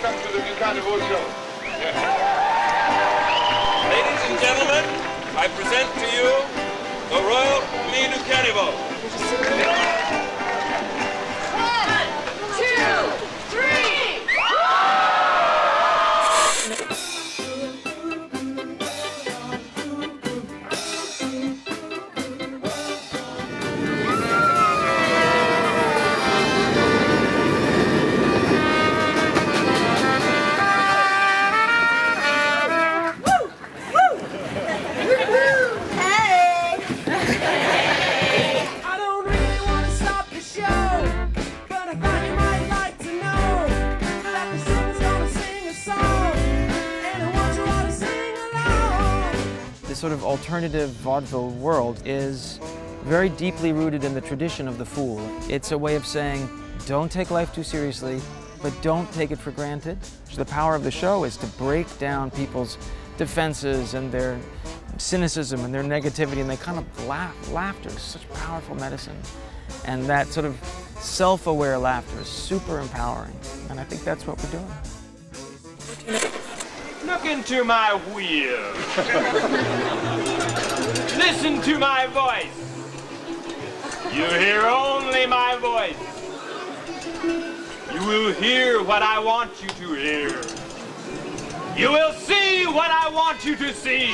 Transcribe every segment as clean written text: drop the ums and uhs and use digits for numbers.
welcome to the DuCaniveaux show. Ladies and gentlemen, I present to you the Royal Famille DuCaniveaux. 1, 2, 3. This sort of alternative vaudeville world is very deeply rooted in the tradition of the fool. It's a way of saying, don't take life too seriously, but don't take it for granted. The power of the show is to break down people's defenses and their cynicism and their negativity, and they kind of laugh. Laughter is such powerful medicine. And that sort of self-aware laughter is super empowering. And I think that's what we're doing. Look into my wheel. Listen to my voice. You hear only my voice. You will hear what I want you to hear. You will see what I want you to see.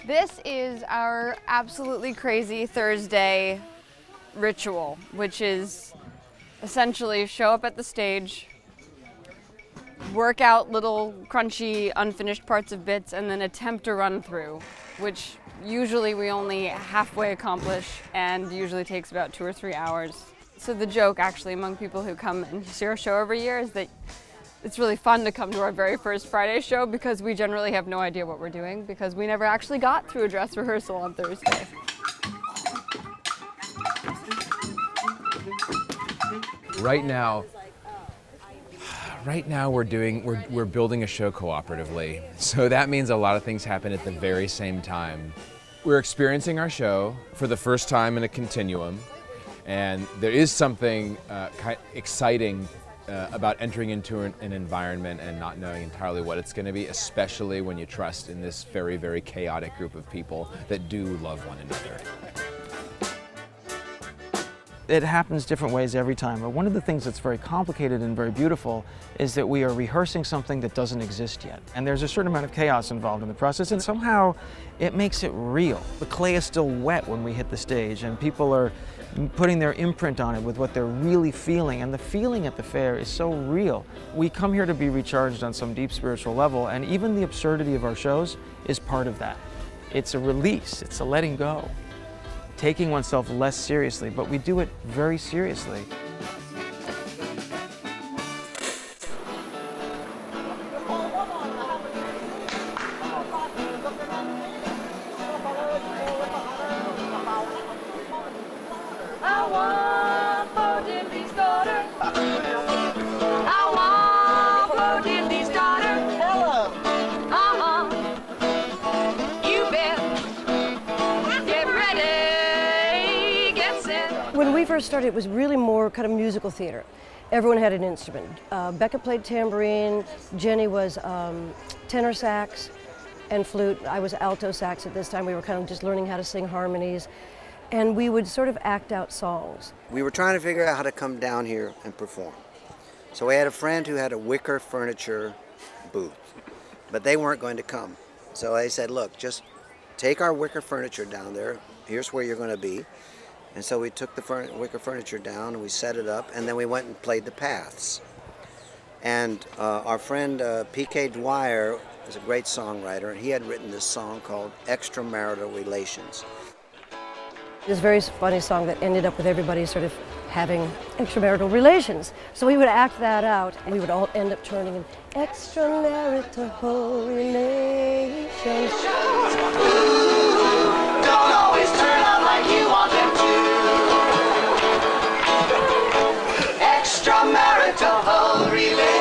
This is our absolutely crazy Thursday ritual, which is essentially show up at the stage, work out little crunchy, unfinished parts of bits, and then attempt to run through, which usually we only halfway accomplish and usually takes about 2 or 3 hours. So the joke actually among people who come and see our show every year is that it's really fun to come to our very first Friday show because we generally have no idea what we're doing because we never actually got through a dress rehearsal on Thursday. Right now we're building a show cooperatively. So that means a lot of things happen at the very same time. We're experiencing our show for the first time in a continuum, and there is something exciting about entering into an environment and not knowing entirely what it's going to be, especially when you trust in this very, very chaotic group of people that do love one another. It happens different ways every time, but one of the things that's very complicated and very beautiful is that we are rehearsing something that doesn't exist yet. And there's a certain amount of chaos involved in the process, and somehow it makes it real. The clay is still wet when we hit the stage, and people are putting their imprint on it with what they're really feeling, and the feeling at the fair is so real. We come here to be recharged on some deep spiritual level, and even the absurdity of our shows is part of that. It's a release, it's a letting go, taking oneself less seriously, but we do it very seriously. When we first started, it was really more kind of musical theater. Everyone had an instrument. Becca played tambourine, Jenny was tenor sax and flute. I was alto sax at this time. We were kind of just learning how to sing harmonies. And we would sort of act out songs. We were trying to figure out how to come down here and perform. So we had a friend who had a wicker furniture booth, but they weren't going to come. So I said, look, just take our wicker furniture down there. Here's where you're going to be. And so we took the wicker furniture down and we set it up, and then we went and played the paths. And our friend P.K. Dwyer is a great songwriter, and he had written this song called Extramarital Relations. This very funny song that ended up with everybody sort of having extramarital relations. So we would act that out, and we would all end up turning in extramarital relations. Don't always turn out like you want them to. Extramarital relations.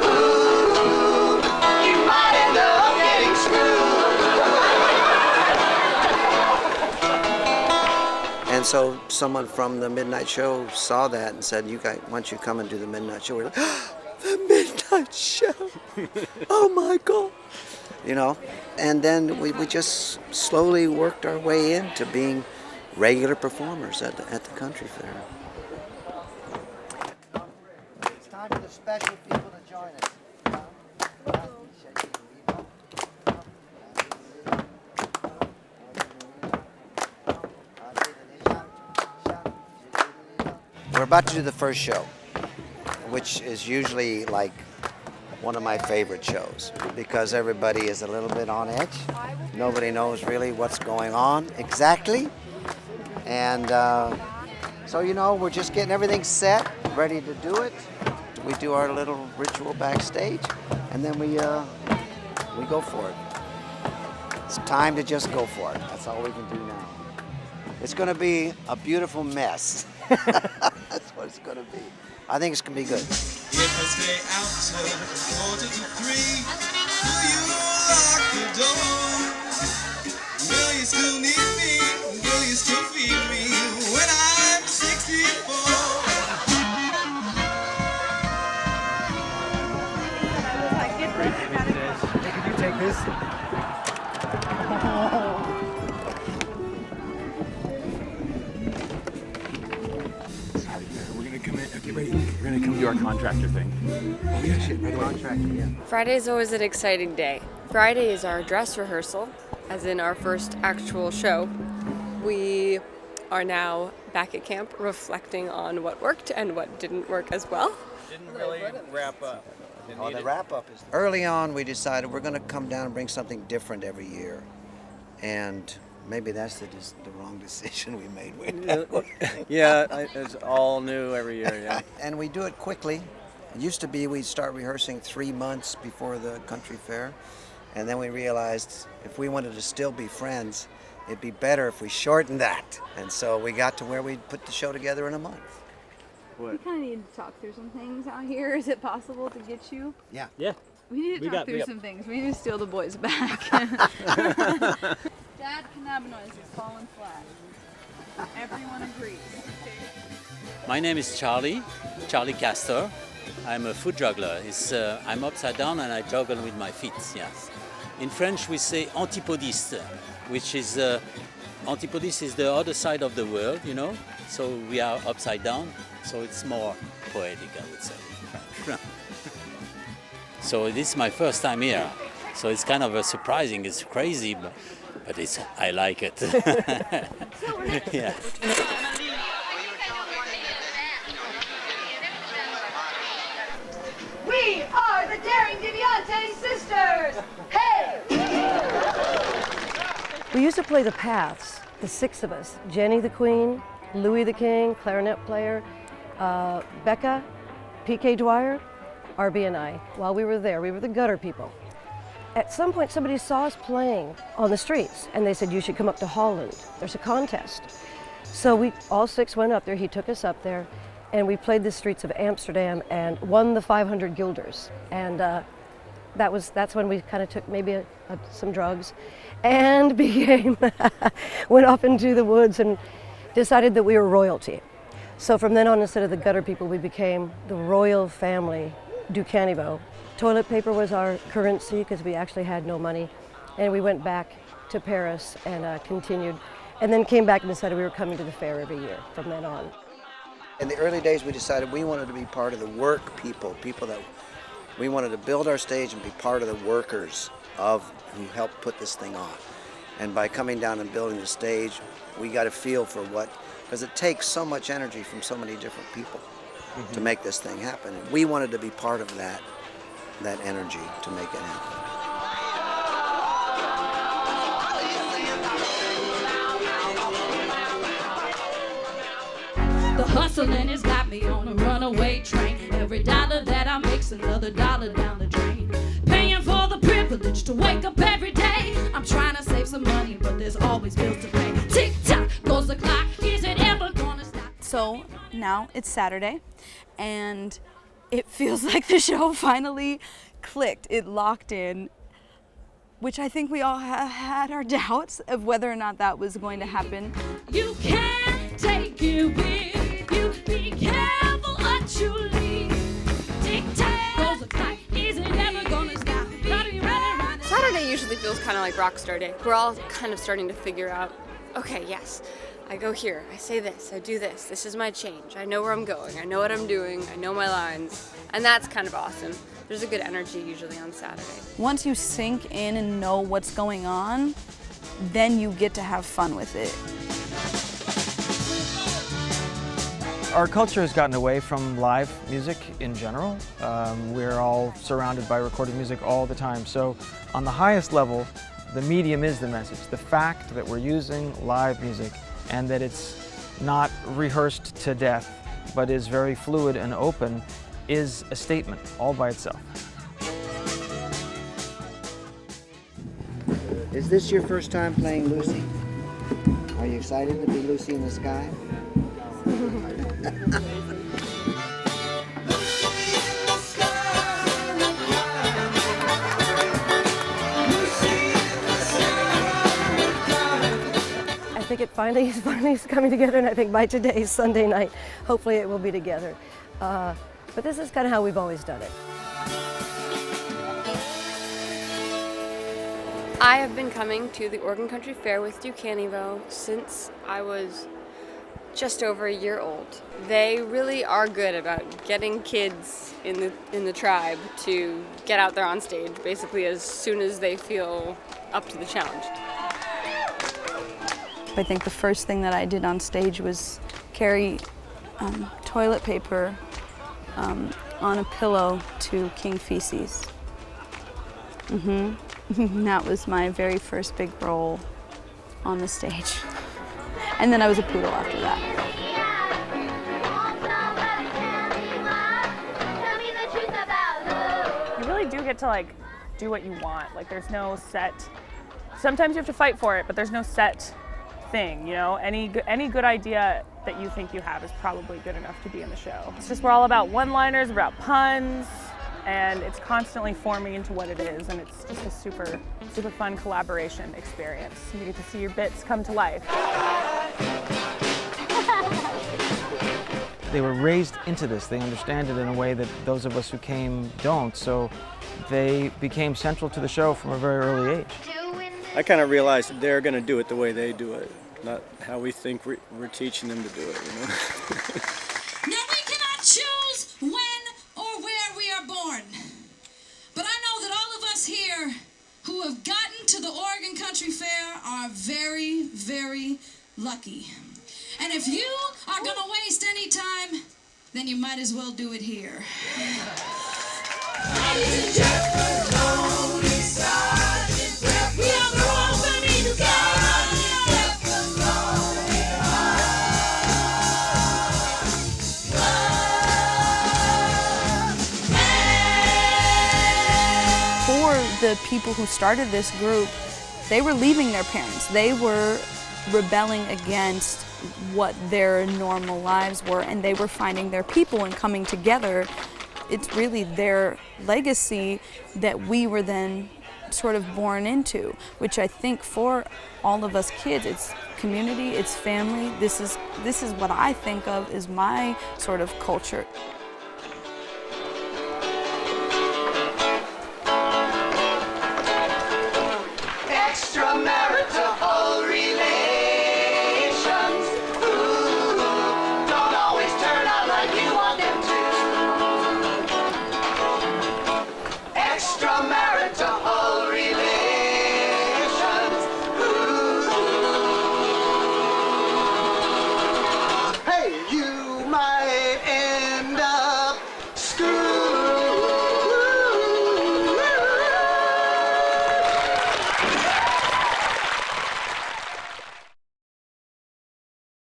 Ooh, you might end up getting screwed. And so someone from the midnight show saw that and said, "You guys, why don't you come and do the midnight show?" We're like, "The midnight show! Oh my God!" You know, and then we just slowly worked our way into being regular performers at the country fair. It's time for the special people to join us. We're about to do the first show, which is usually like one of my favorite shows because everybody is a little bit on edge. Nobody knows really what's going on exactly. And so, you know, we're just getting everything set, ready to do it. We do our little ritual backstage, and then we go for it. It's time to just go for it. That's all we can do now. It's going to be a beautiful mess. That's what it's going to be. I think it's going to be good. If I stay out till 2:45, will you lock the door? Will you still need me? Will you still feed me when I'm 64? Could you take this? We're gonna come in. Okay, ready. We're gonna come do our contractor thing. Oh yeah, shit. Right away. Contractor, yeah. Friday is always an exciting day. Friday is our dress rehearsal, as in our first actual show. We are now back at camp reflecting on what worked and what didn't work as well. Didn't really wrap up. Oh, the wrap up is. Early on, we decided we're going to come down and bring something different every year, and maybe that's the wrong decision we made. Yeah, it's all new every year, yeah. And we do it quickly. It used to be we'd start rehearsing 3 months before the country fair, and then we realized if we wanted to still be friends, it'd be better if we shortened that. And so we got to where we'd put the show together in a month. We kind of need to talk through some things out here. Is it possible to get you? Yeah. Yeah. We need to talk through some things. We need to steal the boys back. Dad, cannabinoids is falling flat. Everyone agrees. My name is Charlie Castor. I'm a foot juggler. I'm upside down and I juggle with my feet, yes. In French we say antipodiste, which is, antipodiste is the other side of the world, you know? So we are upside down, so it's more poetic, I would say, in French. So this is my first time here. So it's kind of surprising, it's crazy, but I like it. Yeah. We are the Daring Deviante Sisters! Hey! We used to play the Paths, the 6 of us. Jenny the Queen, Louis the King, clarinet player, Becca, P.K. Dwyer, R.B. and I. While we were there, we were the gutter people. At some point, somebody saw us playing on the streets, and they said, "You should come up to Holland. There's a contest." So we all 6 went up there. He took us up there, and we played the streets of Amsterdam and won the 500 guilders. And that's when we kind of took maybe some drugs, and went off into the woods and decided that we were royalty. So from then on, instead of the gutter people, we became the royal family DuCaniveaux. Toilet paper was our currency because we actually had no money. And we went back to Paris and continued. And then came back and decided we were coming to the fair every year from then on. In the early days, we decided we wanted to be part of the work people that we wanted to build our stage and be part of the workers who helped put this thing on. And by coming down and building the stage, we got a feel for because it takes so much energy from so many different people to make this thing happen. And we wanted to be part of that energy to make it happen. Hustling has got me on a runaway train. Every dollar that I make's another dollar down the drain. Paying for the privilege to wake up every day. I'm trying to save some money, but there's always bills to pay. Tick tock goes the clock. Is it ever gonna stop? So now it's Saturday, and it feels like the show finally clicked. It locked in, which I think we all had our doubts of whether or not that was going to happen. You can't take it with you. Be careful what you leave. Tick tock goes the clock. Is it ever gonna stop? Gotta be running. Saturday usually feels kind of like Rockstar Day. We're all kind of starting to figure out, okay, yes, I go here, I say this, I do this, this is my change, I know where I'm going, I know what I'm doing, I know my lines, and that's kind of awesome. There's a good energy usually on Saturday. Once you sink in and know what's going on, then you get to have fun with it. Our culture has gotten away from live music in general. We're all surrounded by recorded music all the time. So on the highest level, the medium is the message. The fact that we're using live music and that it's not rehearsed to death, but is very fluid and open, is a statement all by itself. Is this your first time playing Lucy? Are you excited to be Lucy in the Sky? I think it finally is coming together, and I think by today's Sunday night, hopefully it will be together. But this is kind of how we've always done it. I have been coming to the Oregon Country Fair with DuCaniveaux since I was just over a year old. They really are good about getting kids in the tribe to get out there on stage basically as soon as they feel up to the challenge. I think the first thing that I did on stage was carry toilet paper on a pillow to King Feces. That was my very first big role on the stage. And then I was a poodle after that. You really do get to like do what you want. Like there's no set, sometimes you have to fight for it, but there's no set thing, you know? Any good idea that you think you have is probably good enough to be in the show. It's just we're all about one-liners, about puns, and it's constantly forming into what it is, and it's just a super, super fun collaboration experience. You get to see your bits come to life. They were raised into this. They understand it in a way that those of us who came don't, so they became central to the show from a very early age. I kind of realized that they're going to do it the way they do it, not how we think we're teaching them to do it, you know? Now we cannot choose when or where we are born, but I know that all of us here who have gotten to the Oregon Country Fair are very, very lucky. And if you are going to waste any time, then you might as well do it here. Ladies and gentlemen, lonely Sergeant Pepper. We are the Royal Family DuCaniveaux. For the people who started this group, they were leaving their parents. They were rebelling against what their normal lives were, and they were finding their people and coming together. It's really their legacy that we were then sort of born into, which I think for all of us kids, it's community, it's family. This is what I think of as my sort of culture.